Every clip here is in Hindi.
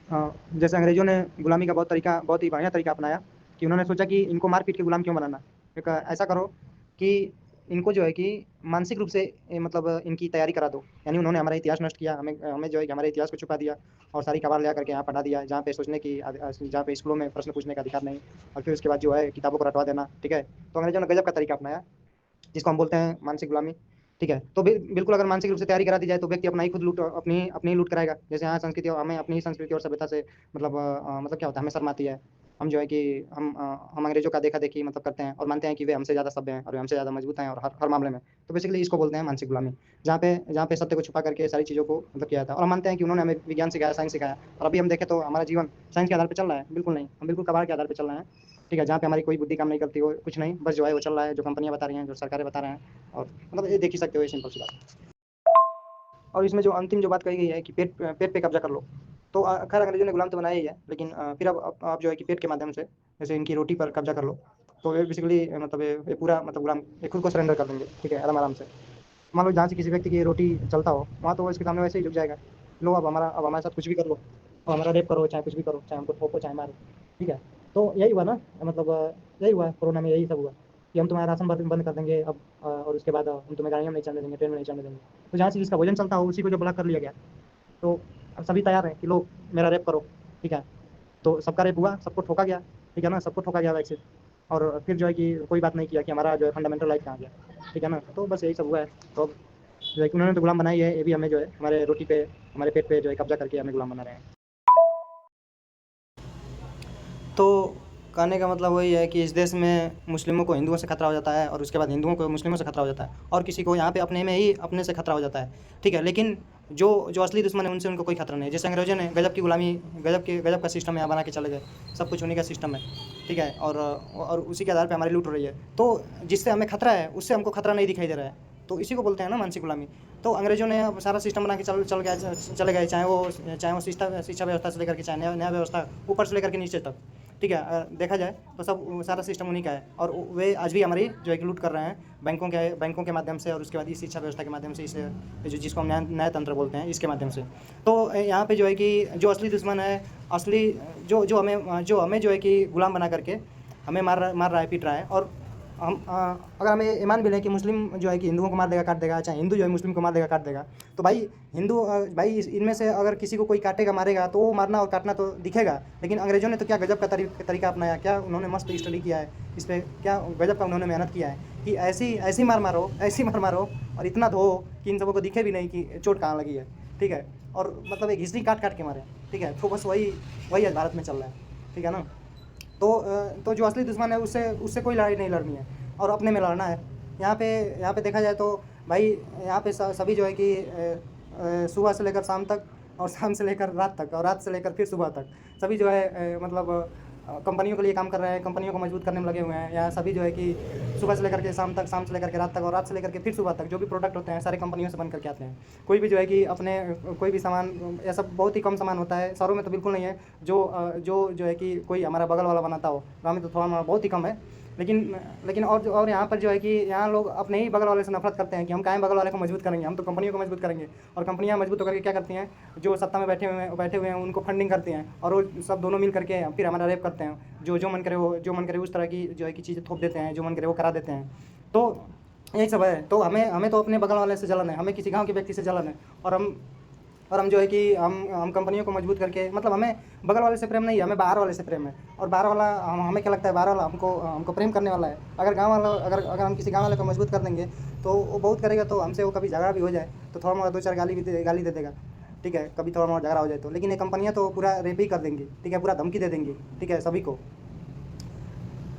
जैसे अंग्रेज़ों ने गुलामी का बहुत ही बढ़िया तरीका अपनाया कि उन्होंने सोचा कि इनको मार पीट के गुलाम क्यों बनाना। एक ऐसा करो कि इनको जो है कि मानसिक रूप से मतलब इनकी तैयारी करा दो। यानी उन्होंने हमारा इतिहास नष्ट किया, हमें हमें जो है कि हमारे इतिहास को छुपा दिया और सारी कबार ले आकर के यहाँ पढ़ा दिया, जहाँ पे सोचने की जहाँ पे स्कूलों में प्रश्न पूछने का अधिकार नहीं और फिर उसके बाद जो है किताबों को रटवा देना, ठीक है? तो अंग्रेज़ों ने गज़ब का तरीका अपनाया। जिसको हम बोलते हैं मानसिक गुलामी, ठीक है? तो बिल्कुल अगर मानसिक रूप से तैयारी करा दी जाए तो व्यक्ति अपना ही खुद लूट अपनी ही लूट कराएगा। जैसे यहाँ संस्कृति हमें अपनी ही संस्कृति और सभ्यता से मतलब क्या होता है, हमें शर्म आती है। हम जो है कि हम अंग्रेज़ों का देखा-देखी मतलब करते हैं और मानते हैं कि वे हमसे ज़्यादा सभ्य हैं और वे हमसे ज़्यादा मजबूत हैं और हर हर मामले में। तो बेसिकली इसको बोलते हैं मानसिक गुलामी। जहाँ पे सत्य को छुपा करके सारी चीज़ों को मतलब किया जाता है और हम मानते हैं कि उन्होंने हमें विज्ञान सिखाया, साइंस सिखाया और अभी हम देखें तो हमारा जीवन साइंस के आधार पे चल रहा है। बिल्कुल नहीं, हम बिल्कुल कबाड़ के आधार पे चल रहे हैं। ठीक है? जहाँ पे हमारी कोई बुद्धि काम नहीं करती हो, कुछ नहीं, बस जो है वो चल रहा है, जो कंपनियाँ बता रही हैं, जो सरकारें बता रहे हैं और मतलब ये देख ही सकते हो, ये सिंपल सी बात है। और इसमें जो अंतिम जो बात कही गई है कि पेट पे कब्ज़ा कर लो। तो खैर अंग्रेज़ों ने गुलाम तो बनाया ही है, लेकिन फिर अब आप जो है कि पेट के माध्यम से जैसे इनकी रोटी पर कब्ज़ा कर लो। तो ये बेसिकली मतलब ये पूरा मतलब गुलाम ये खुद को सरेंडर कर देंगे, ठीक है? आराम-आराम से। मान लो जहाँ से किसी व्यक्ति की रोटी चलता हो, वहाँ तो वो इसके सामने वैसे ही झुक जाएगा। लो अब हमारे साथ कुछ भी कर लो, अब हमारा रेप करो, चाहे कुछ भी करो, चाहे हमको ठोको, चाहे मारो, ठीक है? तो यही हुआ ना मतलब यही हुआ कोरोना में यही सब हुआ कि हम तुम्हारा राशन बंद बंद कर देंगे अब और उसके बाद हम तुम्हें गाड़ियों में नहीं चलने देंगे, ट्रेन में नहीं चलने देंगे। तो जहाँ से जिसका भोजन चलता हो उसी को जो ब्लॉक कर लिया गया। तो अब सभी तैयार हैं कि लो मेरा रेप करो, ठीक है? तो सबका रेप हुआ, सबको ठोका गया, ठीक है ना? सबको ठोका गया वैसे और फिर जो है कि कोई बात नहीं किया कि हमारा जो है फंडामेंटल राइट कहाँ गया, ठीक है ना? तो बस यही सब हुआ है। तो जो है कि उन्होंने तो गुलाम बनाई है, ये भी हमें जो है हमारे रोटी पे, हमारे पेट पे जो है कब्ज़ा करके हमें गुलाम बना रहे हैं। तो कहने का मतलब वही है कि इस देश में मुस्लिमों को हिंदुओं से खतरा हो जाता है और उसके बाद हिंदुओं को मुस्लिमों से खतरा हो जाता है और किसी को यहाँ पे अपने में ही अपने से खतरा हो जाता है, ठीक है? लेकिन जो जो असली दुश्मन है उनसे उनको कोई खतरा नहीं है। जैसे अंग्रेज़ों ने गज़ब की गुलामी गज़ब का सिस्टम यहाँ बना के चले गए, सब कुछ उन्हीं का सिस्टम है, ठीक है? और उसी के आधार पे हमारी लूट हो रही है। तो जिससे हमें खतरा है उससे हमको खतरा नहीं दिखाई दे रहा है, तो इसी को बोलते हैं ना मानसिक गुलामी। तो अंग्रेज़ों ने अब सारा सिस्टम बना के चले गए, चाहे वो शिक्षा व्यवस्था से लेकर के चाहे न्याय व्यवस्था ऊपर से लेकर के नीचे तक, ठीक है? देखा जाए तो सब सारा सिस्टम उन्हीं का है और वे आज भी हमारी जो है कि लूट कर रहे हैं बैंकों के माध्यम से और उसके बाद इस शिक्षा व्यवस्था के माध्यम से इस जो जिसको हम न्याय तंत्र बोलते हैं इसके माध्यम से। तो यहाँ पे जो है कि जो असली दुश्मन है, असली जो हमें जो है कि गुलाम बना करके हमें मार रहा है, पीट रहा है और अगर हमें ये मान भी लें कि मुस्लिम जो है कि हिंदुओं को मार देगा, काट देगा, चाहे हिंदू जो है मुस्लिम को मार देगा, काट देगा, तो भाई भाई इनमें से अगर किसी को कोई काटेगा, मारेगा तो वो मारना और काटना तो दिखेगा। लेकिन अंग्रेज़ों ने तो क्या गज़ब का तरीका अपनाया, क्या उन्होंने मस्त स्टडी किया है इस पे, क्या गज़ब का उन्होंने मेहनत किया है कि ऐसी मार मारो और इतना धो कि इन सबों को दिखे भी नहीं कि चोट कहाँ लगी है, ठीक है? और मतलब एक घिसनी काट के मारे, ठीक है? तो बस वही वही आज भारत में चल रहा है, ठीक है ना? तो जो असली दुश्मन है उससे उससे कोई लड़ाई नहीं लड़नी है और अपने में लड़ना है। यहाँ पे देखा जाए तो भाई यहाँ पे सभी जो है कि सुबह से लेकर शाम तक और शाम से लेकर रात तक और रात से लेकर फिर सुबह तक सभी जो है मतलब कंपनियों के लिए काम कर रहे हैं, कंपनियों को मजबूत करने में लगे हुए हैं। यहाँ सभी जो है कि सुबह से लेकर के शाम तक, शाम से लेकर के रात तक और रात से लेकर के फिर सुबह तक जो भी प्रोडक्ट होते हैं सारे कंपनियों से बन करके आते हैं। कोई भी जो है कि अपने कोई भी सामान ऐसा बहुत ही कम सामान होता है, शहरों में तो बिल्कुल नहीं है, जो है कि कोई हमारा बगल वाला बनाता हो, गाँव में तो थोड़ा बहुत ही कम है। लेकिन और यहाँ पर जो है कि यहाँ लोग अपने ही बगल वाले से नफरत करते हैं कि हम काहे बगल वाले को मजबूत करेंगे, हम तो कंपनियों को मजबूत करेंगे। और कंपनियाँ मजबूत होकर के क्या करती हैं, जो सत्ता में बैठे हुए हैं उनको फंडिंग करती हैं और वो सब दोनों मिल करके फिर हमारा रेप करते हैं। जो मन करे उस तरह की जो है कि चीज़ें थोप देते हैं, जो मन करे वो करा देते हैं। तो यही सब है। तो हमें तो अपने बगल वाले से जलन है, हमें किसी गाँव के व्यक्ति से जलन है और हम जो है कि हम कंपनियों को मजबूत करके मतलब हमें बगल वाले से प्रेम नहीं है, हमें बाहर वाले से प्रेम है। और बाहर वाला हमें क्या लगता है, बाहर वाला हमको प्रेम करने वाला है। अगर हम किसी गाँव वाले को मजबूत कर देंगे तो वो बहुत करेगा, तो हमसे वो कभी झगड़ा भी हो जाए तो थोड़ा मोड़ा दो चार गाली दे देगा, ठीक है? कभी थोड़ा मोड़ा झगड़ा हो जाए तो। लेकिन ये कंपनियाँ तो पूरा रेप ही कर देंगी, ठीक है? पूरा धमकी दे देंगी, ठीक है, सभी को।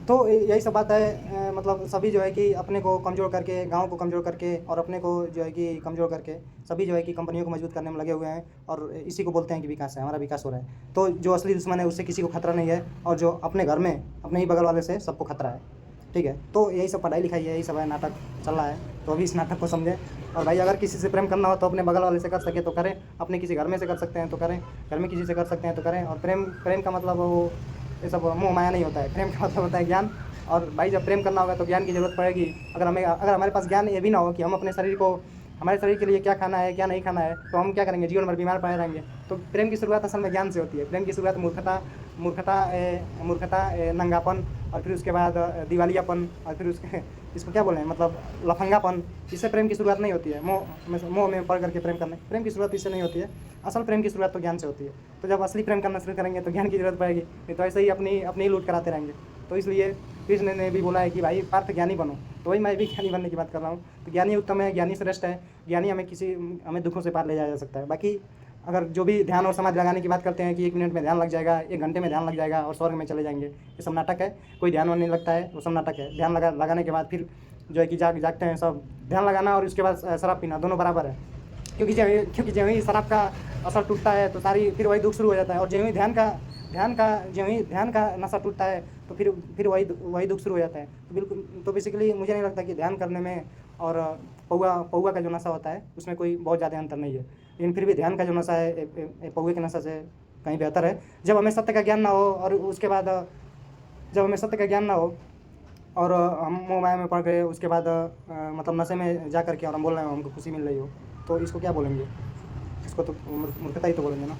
तो यही सब बात है। मतलब सभी जो है कि अपने को कमज़ोर करके, गाँव को कमज़ोर करके और अपने को जो है कि कमज़ोर करके सभी जो है कि कंपनियों को मजबूत करने में लगे हुए हैं और इसी को बोलते हैं कि विकास है, हमारा विकास हो रहा है। तो जो असली दुश्मन है उससे किसी को खतरा नहीं है और जो अपने घर में अपने ही बगल वाले से सबको खतरा है, ठीक है? तो यही सब पढ़ाई लिखाई है, यही सब है, नाटक चल रहा है। तो अभी इस नाटक को समझें और भाई अगर किसी से प्रेम करना हो तो अपने बगल वाले से कर सके तो करें, अपने किसी घर में से कर सकते हैं तो करें, घर में किसी से कर सकते हैं तो करें। और प्रेम का मतलब वो ये सब मोह माया नहीं होता है, प्रेम का मतलब होता है ज्ञान। और भाई जब प्रेम करना होगा तो ज्ञान की ज़रूरत पड़ेगी। अगर हमारे पास ज्ञान ये भी ना हो कि हम अपने शरीर को हमारे शरीर के लिए क्या खाना है क्या नहीं खाना है, तो हम क्या करेंगे, जीवन भर बीमार पड़े रहेंगे। तो प्रेम की शुरुआत असल में ज्ञान से होती है। प्रेम की शुरुआत नंगापन, और फिर उसके बाद दिवालियापन, और फिर उसके इसको क्या बोलें, मतलब लफंगापन। इससे प्रेम की शुरुआत नहीं होती है। मोह में पड़ करके प्रेम की शुरुआत इससे नहीं होती है। असल प्रेम की शुरुआत तो ज्ञान से होती है। तो जब असली प्रेम करना शुरू करेंगे तो ज्ञान की जरूरत पड़ेगी, नहीं तो ऐसे ही अपनी लूट कराते रहेंगे। तो इसलिए कृष्ण ने भी बोला है कि भाई पार्थ ज्ञानी बनो। तो वही मैं भी ज्ञानी बनने की बात कर रहा हूँ। तो ज्ञानी उत्तम है, ज्ञानी श्रेष्ठ है। ज्ञानी हमें दुखों से पार ले जाया जा सकता है। बाकी अगर जो भी ध्यान और समाधि लगाने की बात करते हैं कि 1 मिनट में ध्यान लग जाएगा, 1 घंटे में ध्यान लग जाएगा और स्वर्ग में चले जाएंगे, ये सब नाटक है। कोई ध्यान नहीं लगता है, वो सब नाटक है। ध्यान लगाने के बाद फिर जो है कि जागते हैं सब। ध्यान लगाना और उसके बाद शराब पीना दोनों बराबर है। क्योंकि जब ही शराब का असर टूटता है तो फिर वही दुख शुरू हो जाता है। और जब ही ध्यान का नशा टूटता है तो फिर वही दुख शुरू हो जाता है। तो बिल्कुल, तो बेसिकली मुझे नहीं लगता कि ध्यान करने में और पौआ का जो नशा होता है उसमें कोई बहुत ज़्यादा अंतर नहीं है। लेकिन फिर भी ध्यान का जो नशा है पौए के नशा से कहीं बेहतर है। जब हमें सत्य का ज्ञान ना हो और उसके बाद जब हमें सत्य का ज्ञान ना हो और हम मोह माया में पड़ गए, उसके बाद मतलब नशे में जा करके और हम बोल रहे हो हमको खुशी मिल रही हो, तो इसको क्या बोलेंगे? इसको तो मूर्खता ही तो बोलेंगे ना।